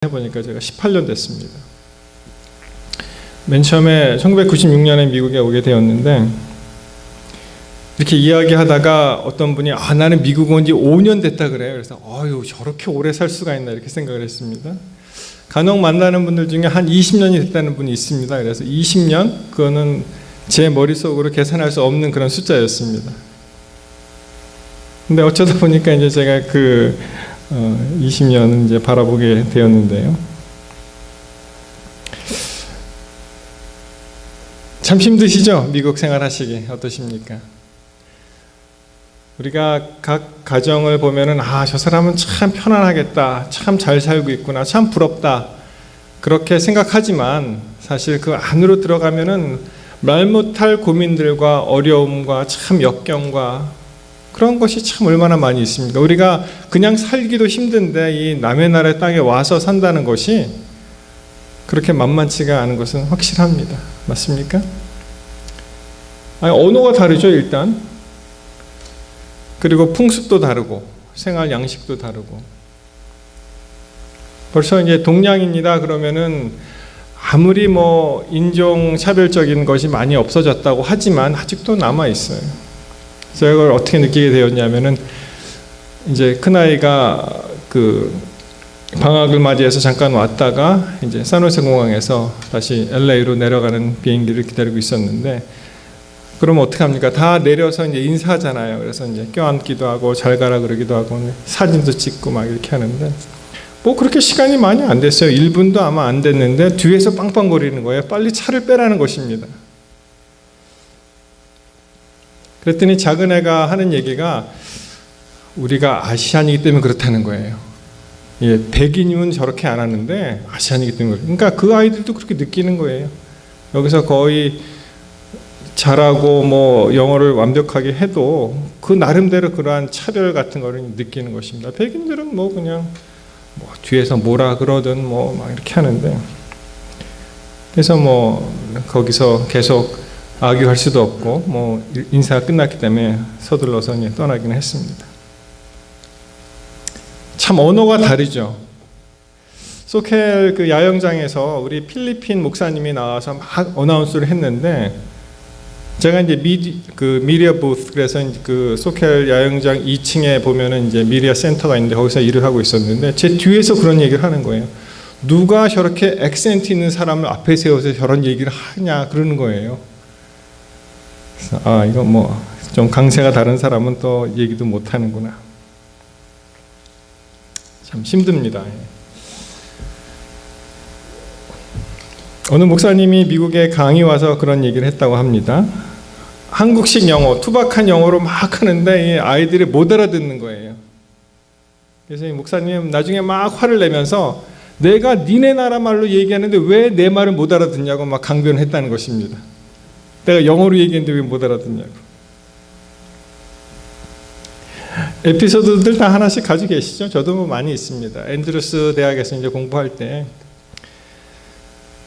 해보니까 제가 18년 됐습니다. 맨 처음에 1996년에 미국에 오게 되었는데 이렇게 이야기하다가 어떤 분이 나는 미국 온 지 5년 됐다 그래요. 그래서 저렇게 오래 살 수가 있나 이렇게 생각을 했습니다. 간혹 만나는 분들 중에 한 20년이 됐다는 분이 있습니다. 그래서 20년 그거는 제 머릿속으로 계산할 수 없는 그런 숫자였습니다. 근데 어쩌다 보니까 이제 제가 20년을 이제 바라보게 되었는데요. 참 힘드시죠? 미국 생활하시기 어떠십니까? 우리가 각 가정을 보면은 저 사람은 참 편안하겠다, 참 잘 살고 있구나, 참 부럽다 그렇게 생각하지만 사실 그 안으로 들어가면은 말 못할 고민들과 어려움과 참 역경과 그런 것이 참 얼마나 많이 있습니까? 우리가 그냥 살기도 힘든데 이 남의 나라의 땅에 와서 산다는 것이 그렇게 만만치가 않은 것은 확실합니다. 맞습니까? 언어가 다르죠, 일단. 그리고 풍습도 다르고 생활 양식도 다르고. 벌써 이제 동양인이다 그러면은 아무리 인종 차별적인 것이 많이 없어졌다고 하지만 아직도 남아 있어요. 제가 이걸 어떻게 느끼게 되었냐면은 이제 큰아이가 방학을 맞이해서 잠깐 왔다가 이제 산호세 공항에서 다시 LA로 내려가는 비행기를 기다리고 있었는데 그러면 어떻게 합니까? 다 내려서 이제 인사하잖아요. 그래서 이제 껴안기도 하고 잘 가라 그러기도 하고 사진도 찍고 막 이렇게 하는데 그렇게 시간이 많이 안 됐어요. 1분도 아마 안 됐는데 뒤에서 빵빵거리는 거예요. 빨리 차를 빼라는 것입니다. 그랬더니 작은 애가 하는 얘기가 우리가 아시안이기 때문에 그렇다는 거예요. 백인이면 저렇게 안 하는데 아시안이기 때문에 그러니까 그 아이들도 그렇게 느끼는 거예요. 여기서 거의 잘하고 영어를 완벽하게 해도 그 나름대로 그러한 차별 같은 거를 느끼는 것입니다. 백인들은 그냥 뒤에서 뭐라 그러든 막 이렇게 하는데 그래서 거기서 계속 아규할 수도 없고 인사가 끝났기 때문에 서둘러서 떠나기는 했습니다. 참 언어가 다르죠. 소켈 야영장에서 우리 필리핀 목사님이 나와서 막 어나운스를 했는데 제가 이제 미디어 부스 그래서 소켈 야영장 2층에 보면은 이제 미디어 센터가 있는데 거기서 일을 하고 있었는데 제 뒤에서 그런 얘기를 하는 거예요. 누가 저렇게 액센트 있는 사람을 앞에 세워서 저런 얘기를 하냐 그러는 거예요. 그래서 이거 좀 강세가 다른 사람은 또 얘기도 못 하는구나. 참 힘듭니다. 어느 목사님이 미국에 강의 와서 그런 얘기를 했다고 합니다. 한국식 영어, 투박한 영어로 막 하는데 이 아이들이 못 알아듣는 거예요. 그래서 이 목사님 나중에 막 화를 내면서 내가 니네 나라 말로 얘기하는데 왜 내 말을 못 알아듣냐고 막 강변을 했다는 것입니다. 내가 영어로 얘기했는데 왜 못 알아듣냐고. 에피소드들 다 하나씩 가지고 계시죠? 저도 많이 있습니다. 앤드루스 대학에서 이제 공부할 때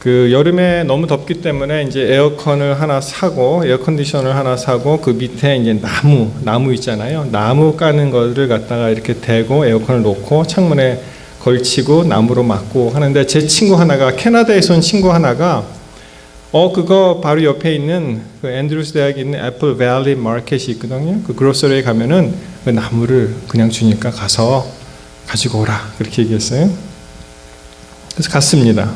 여름에 너무 덥기 때문에 이제 에어컨을 하나 사고 에어컨디셔너를 하나 사고 그 밑에 이제 나무 있잖아요. 나무 까는 거를 갖다가 이렇게 대고 에어컨을 놓고 창문에 걸치고 나무로 막고 하는데 제 친구 하나가 캐나다에서 온 친구 하나가 그거 바로 옆에 있는 앤드루스 대학에 있는 애플 밸리 마켓이 있거든요. 그 그로서리에 가면은 그 나무를 그냥 주니까 가서 가지고 오라 그렇게 얘기했어요. 그래서 갔습니다.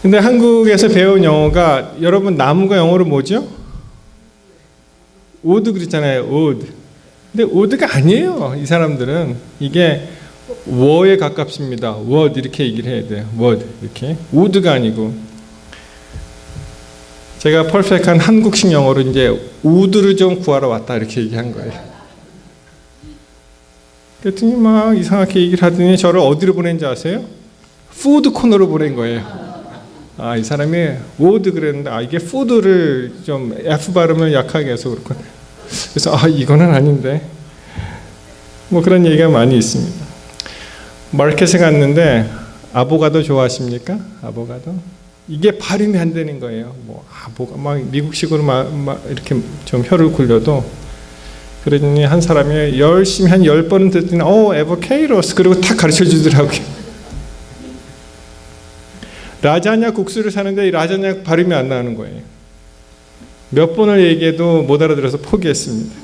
근데 한국에서 배운 영어가 여러분 나무가 영어로 뭐죠? 우드 그랬잖아요. 우드. 근데 우드가 아니에요. 이 사람들은 이게 워에 가깝습니다. 워드 이렇게 얘기를 해야 돼요. 워드 이렇게 우드가 아니고 제가 퍼펙트한 한국식 영어로 이제 우드를 좀 구하러 왔다 이렇게 얘기한 거예요. 그랬더니 막 이상하게 얘기를 하더니 저를 어디로 보낸지 아세요? 푸드 코너로 보낸 거예요. 이 사람이 워드 그랬는데 이게 푸드를 좀 F 발음을 약하게 해서 그렇고 그래서 이거는 아닌데 그런 얘기가 많이 있습니다. 마켓에 갔는데 아보가도 좋아하십니까? 아보가도? 이게 발음이 안 되는 거예요. 막 미국식으로 막 이렇게 좀 혀를 굴려도 그러니 한 사람이 열심히 한 10번은 듣더니 에보케이로스 그리고 탁 가르쳐 주더라고요. 라자냐 국수를 사는데 이 라자냐 발음이 안 나오는 거예요. 몇 번을 얘기해도 못 알아들어서 포기했습니다.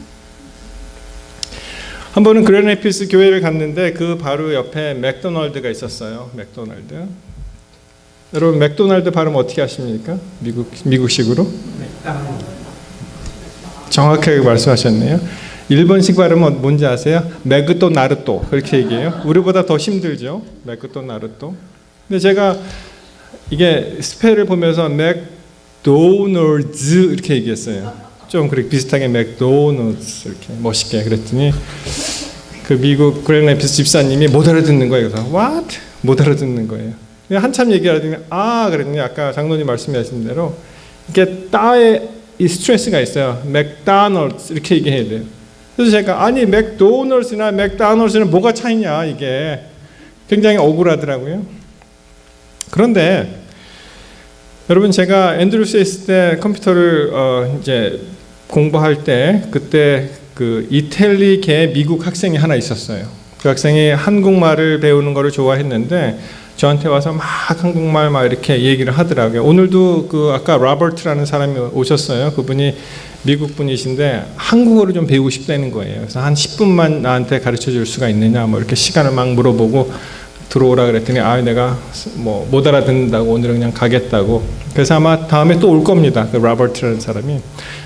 한 번은 그레네피스 교회를 갔는데 그 바로 옆에 맥도날드가 있었어요. 맥도날드. 여러분 맥도날드 발음 어떻게 하십니까? 미국식으로? 정확하게 말씀하셨네요. 일본식 발음은 뭔지 아세요? 맥도 나르또 그렇게 얘기해요. 우리보다 더 힘들죠. 맥도 나르또. 근데 제가 이게 스펠을 보면서 맥도널드 이렇게 얘기했어요. 좀 그렇게 비슷하게 맥도널드 이렇게 멋있게 그랬더니 그 미국 그레네피스 집사님이 못 알아듣는 거예요. 그래서 what? 못 알아듣는 거예요. 한참 얘기하더니 그랬더니 아까 장로님 말씀하신 대로 이게 따에 이 스트레스가 있어요. 맥도널드 이렇게 얘기해야 돼요. 그래서 제가 아니 맥도널드나 맥도널드는 뭐가 차이냐 이게 굉장히 억울하더라고요. 그런데 여러분 제가 앤드루스에 있을 때 컴퓨터를 이제 공부할 때 그때 그 이탈리계 미국 학생이 하나 있었어요. 그 학생이 한국말을 배우는 거를 좋아했는데 저한테 와서 막 한국말 막 이렇게 얘기를 하더라고요. 오늘도 그 아까 로버트라는 사람이 오셨어요. 그분이 미국 분이신데 한국어를 좀 배우고 싶다는 거예요. 그래서 한 10분만 나한테 가르쳐 줄 수가 있느냐 뭐 이렇게 시간을 막 물어보고 들어오라 그랬더니 내가 뭐 못 알아듣는다고 오늘은 그냥 가겠다고. 그래서 아마 다음에 또 올 겁니다. 그 로버트라는 사람이.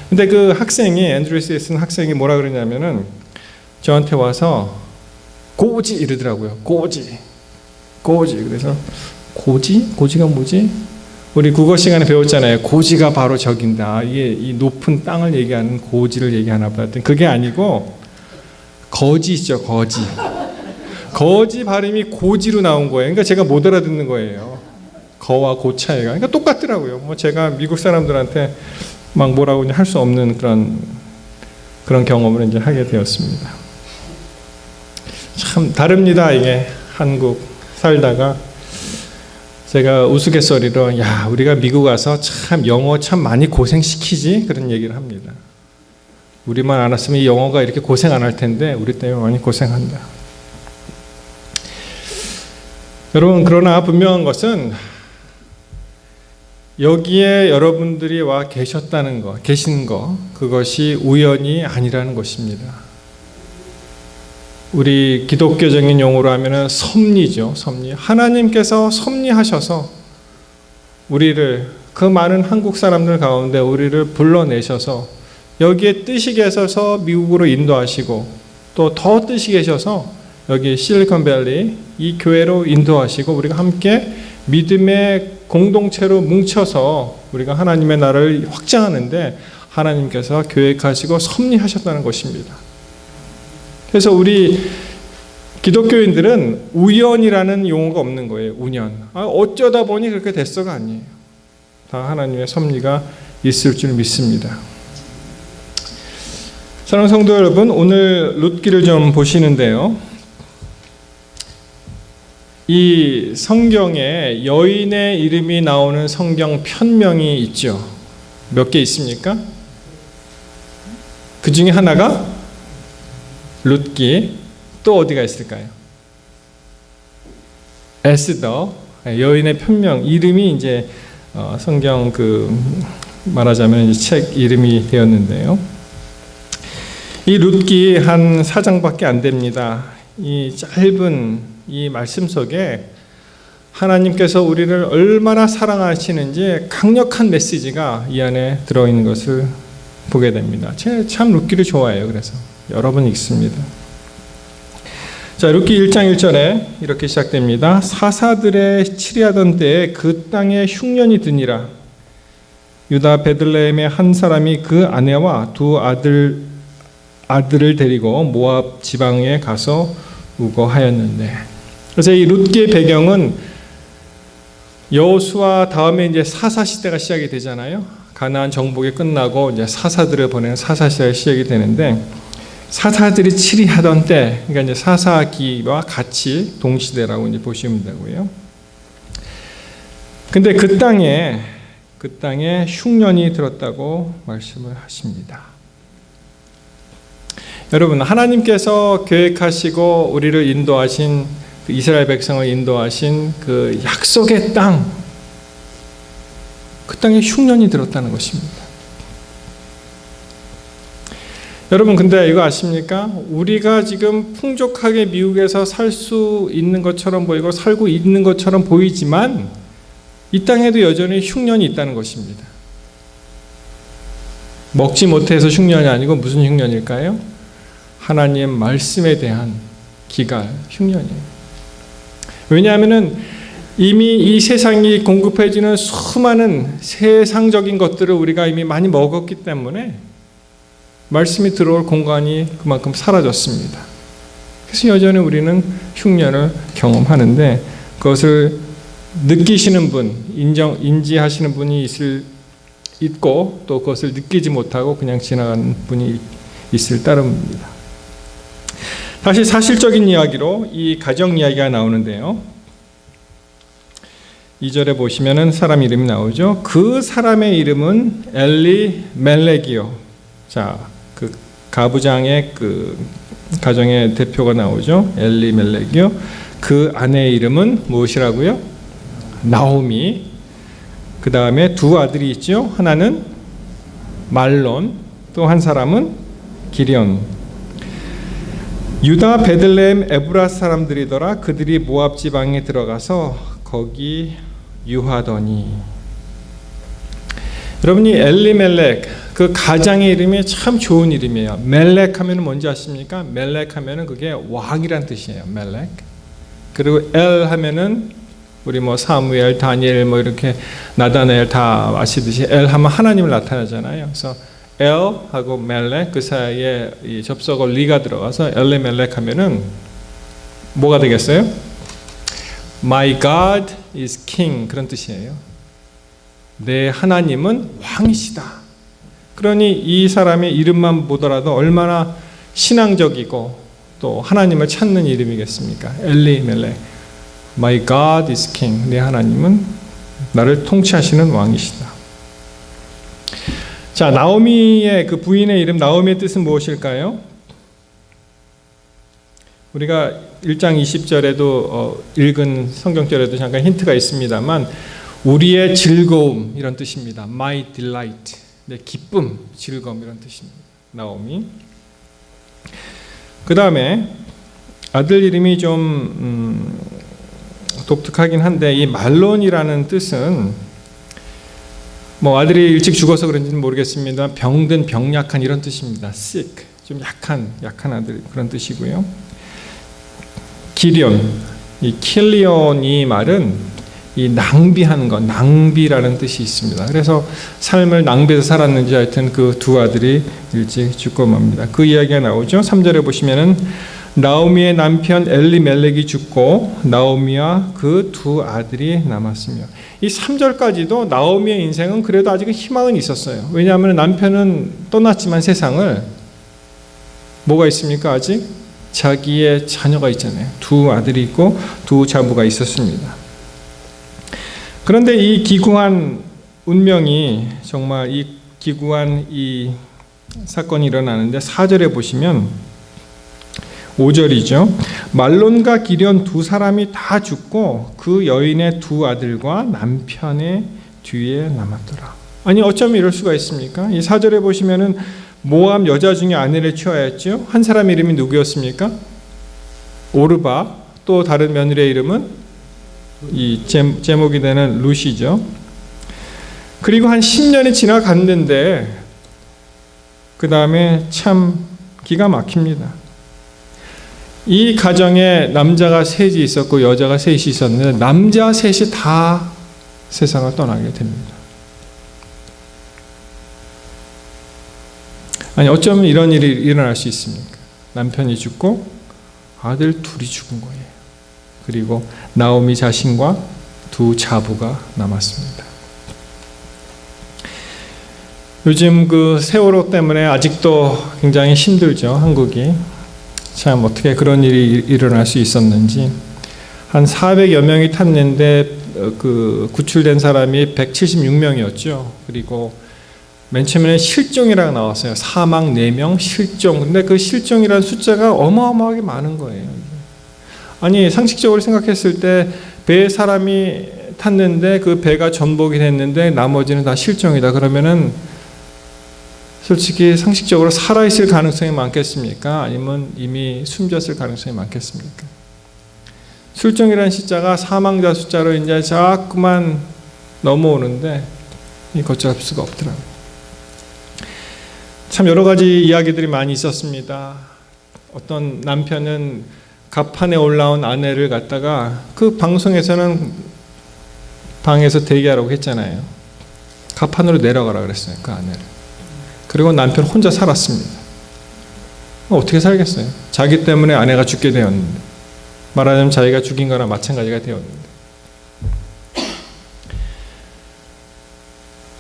근데 그 학생이 앤드루스에 쓴 학생이 뭐라 그러냐면은 저한테 와서 고지 이러더라고요. 고지. 그래서 고지가 뭐지? 우리 국어 시간에 배웠잖아요. 고지가 바로 적인다. 이게 이 높은 땅을 얘기하는 고지를 얘기하나 보다. 그게 아니고 거지 있죠. 거지 발음이 고지로 나온 거예요. 그러니까 제가 못 알아듣는 거예요. 거와 고 차이가. 그러니까 똑같더라고요. 뭐 제가 미국 사람들한테 막 뭐라고 할 수 없는 그런 경험을 이제 하게 되었습니다. 참 다릅니다. 이게 한국 살다가 제가 우스갯소리로 우리가 미국 와서 참 영어 참 많이 고생시키지 그런 얘기를 합니다. 우리만 안 왔으면 이 영어가 이렇게 고생 안 할 텐데 우리 때문에 많이 고생한다. 여러분 그러나 분명한 것은 여기에 여러분들이 와 계신 거 그것이 우연이 아니라는 것입니다. 우리 기독교적인 용어로 하면은 섭리죠. 섭리. 하나님께서 섭리하셔서 우리를 그 많은 한국 사람들 가운데 우리를 불러내셔서 여기에 뜻이 계셔서 미국으로 인도하시고 또 더 뜻이 계셔서 여기 실리콘밸리 이 교회로 인도하시고 우리가 함께 믿음의 공동체로 뭉쳐서 우리가 하나님의 나라를 확장하는데 하나님께서 계획하시고 섭리하셨다는 것입니다. 그래서 우리 기독교인들은 우연이라는 용어가 없는 거예요. 우연. 어쩌다 보니 그렇게 됐어가 아니에요. 다 하나님의 섭리가 있을 줄 믿습니다. 사랑하는 성도 여러분, 오늘 룻기를 좀 보시는데요. 이 성경에 여인의 이름이 나오는 성경 편명이 있죠. 몇 개 있습니까? 그 중에 하나가 룻기. 또 어디가 있을까요? 에스더. 여인의 편명 이름이 이제 성경 말하자면 이제 책 이름이 되었는데요. 이 룻기 한 4장밖에 안 됩니다. 이 짧은 이 말씀 속에 하나님께서 우리를 얼마나 사랑하시는지 강력한 메시지가 이 안에 들어있는 것을 보게 됩니다. 제가 참 룻기를 좋아해요. 그래서 여러분 읽습니다. 자, 룻기 1장 1절에 이렇게 시작됩니다. 사사들의 치리하던 때에 그 땅에 흉년이 드니라. 유다 베들레헴의 한 사람이 그 아내와 두 아들을 데리고 모압 지방에 가서 우거하였는데. 그래서 이 룻기의 배경은 여호수아 다음에 이제 사사 시대가 시작이 되잖아요. 가나안 정복이 끝나고 이제 사사들을 보내는 사사 시대가 시작이 되는데 사사들이 치리하던 때, 그러니까 이제 사사기와 같이 동시대라고 이제 보시면 되고요. 근데 그 땅에 흉년이 들었다고 말씀을 하십니다. 여러분, 하나님께서 계획하시고 우리를 인도하신 그 이스라엘 백성을 인도하신 그 약속의 땅, 그 땅에 흉년이 들었다는 것입니다. 여러분, 근데 이거 아십니까? 우리가 지금 풍족하게 미국에서 살 수 있는 것처럼 보이고 살고 있는 것처럼 보이지만 이 땅에도 여전히 흉년이 있다는 것입니다. 먹지 못해서 흉년이 아니고 무슨 흉년일까요? 하나님의 말씀에 대한 기갈, 흉년이에요. 왜냐하면 이미 이 세상이 공급해주는 수많은 세상적인 것들을 우리가 이미 많이 먹었기 때문에 말씀이 들어올 공간이 그만큼 사라졌습니다. 그래서 여전히 우리는 흉년을 경험하는데 그것을 느끼시는 분, 인지하시는 분이 있고 또 그것을 느끼지 못하고 그냥 지나가는 분이 있을 따름입니다. 다시 사실적인 이야기로 이 가정 이야기가 나오는데요. 2절에 보시면은 사람 이름이 나오죠. 그 사람의 이름은 엘리멜렉이요. 자, 그 가부장의 그 가정의 대표가 나오죠. 엘리멜렉이요. 그 아내의 이름은 무엇이라고요? 나오미. 그 다음에 두 아들이 있죠. 하나는 말론, 또 한 사람은 기리온. 유다 베들레헴 에브라 사람들이더라. 그들이 모압 지방에 들어가서 거기 유하더니. 여러분이 엘리멜렉, 그 가장의 이름이 참 좋은 이름이에요. 멜렉 하면 뭔지 아십니까? 멜렉 하면은 그게 왕이란 뜻이에요. 멜렉. 그리고 엘 하면은 우리 뭐 사무엘, 다니엘 뭐 이렇게 나다나엘 다 아시듯이 엘 하면 하나님을 나타내잖아요. 그래서 엘하고 멜렉 그 사이에 이 접속어 리가 들어가서 엘리멜렉 하면은 뭐가 되겠어요? My God is King, 그런 뜻이에요. 내 하나님은 왕이시다. 그러니 이 사람의 이름만 보더라도 얼마나 신앙적이고 또 하나님을 찾는 이름이겠습니까? 엘리멜렉. My God is King. 내 하나님은 나를 통치하시는 왕이시다. 자, 나오미의 그 부인의 이름, 나오미의 뜻은 무엇일까요? 우리가 1장 20절에도 읽은 성경절에도 잠깐 힌트가 있습니다만 우리의 즐거움 이런 뜻입니다. My delight, 내 기쁨, 즐거움 이런 뜻입니다. 나오미. 그 다음에 아들 이름이 좀 독특하긴 한데 이 말론이라는 뜻은 뭐 아들이 일찍 죽어서 그런지는 모르겠습니다. 병든 병약한 이런 뜻입니다. sick, 좀 약한 아들 그런 뜻이고요. 기리온, 이 킬리온 이 말은 이 낭비하는 것, 낭비라는 뜻이 있습니다. 그래서 삶을 낭비해서 살았는지 하여튼 그 두 아들이 일찍 죽고 맙니다. 그 이야기가 나오죠. 3절에 보시면은 나오미의 남편 엘리멜렉이 죽고 나오미와 그 두 아들이 남았으며, 이 3절까지도 나오미의 인생은 그래도 아직은 희망은 있었어요. 왜냐하면 남편은 떠났지만 세상을 뭐가 있습니까? 아직 자기의 자녀가 있잖아요. 두 아들이 있고 두 자부가 있었습니다. 그런데 이 기구한 운명이 정말 이 기구한 이 사건이 일어나는데 4절에 보시면 5절이죠. 말론과 기리온 두 사람이 다 죽고 그 여인의 두 아들과 남편의 뒤에 남았더라. 아니 어쩜 이럴 수가 있습니까? 이 4절에 보시면은 모압 여자 중에 아내를 취하였죠. 한 사람 이름이 누구였습니까? 오르바. 또 다른 며느리의 이름은 이 제목이 되는 루시죠. 그리고 한 10년이 지나갔는데 그 다음에 참 기가 막힙니다. 이 가정에 남자가 셋이 있었고 여자가 셋이 있었는데 남자 셋이 다 세상을 떠나게 됩니다. 아니 어쩌면 이런 일이 일어날 수 있습니까? 남편이 죽고 아들 둘이 죽은 거예요. 그리고 나오미 자신과 두 자부가 남았습니다. 요즘 그 세월호 때문에 아직도 굉장히 힘들죠. 한국이. 참 어떻게 그런 일이 일어날 수 있었는지. 한 400여 명이 탔는데 그 구출된 사람이 176명이었죠. 그리고 맨 처음에는 실종이라고 나왔어요. 사망 4명, 실종. 근데 그 실종이라는 숫자가 어마어마하게 많은 거예요. 아니, 상식적으로 생각했을 때 배에 사람이 탔는데 그 배가 전복이 됐는데 나머지는 다 실종이다. 그러면은 솔직히 상식적으로 살아있을 가능성이 많겠습니까? 아니면 이미 숨졌을 가능성이 많겠습니까? 실종이라는 숫자가 사망자 숫자로 이제 자꾸만 넘어오는데 걷잡을 수가 없더라고요. 참 여러 가지 이야기들이 많이 있었습니다. 어떤 남편은 갑판에 올라온 아내를 갖다가 그 방송에서는 방에서 대기하라고 했잖아요. 갑판으로 내려가라 그랬어요. 그 아내를. 그리고 남편 혼자 살았습니다. 어떻게 살겠어요? 자기 때문에 아내가 죽게 되었는데, 말하자면 자기가 죽인 거나 마찬가지가 되었는데.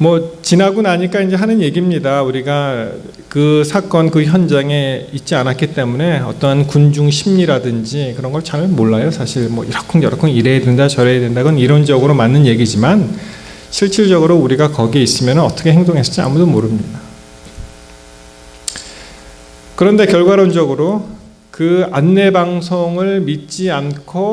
뭐 지나고 나니까 이제 하는 얘기입니다. 우리가 그 사건 그 현장에 있지 않았기 때문에 어떠한 군중 심리라든지 그런 걸 잘 몰라요. 사실 뭐 이러쿵저러쿵 이래야 된다 저래야 된다 건 이론적으로 맞는 얘기지만 실질적으로 우리가 거기에 있으면 어떻게 행동했을지 아무도 모릅니다. 그런데 결과론적으로 그 안내 방송을 믿지 않고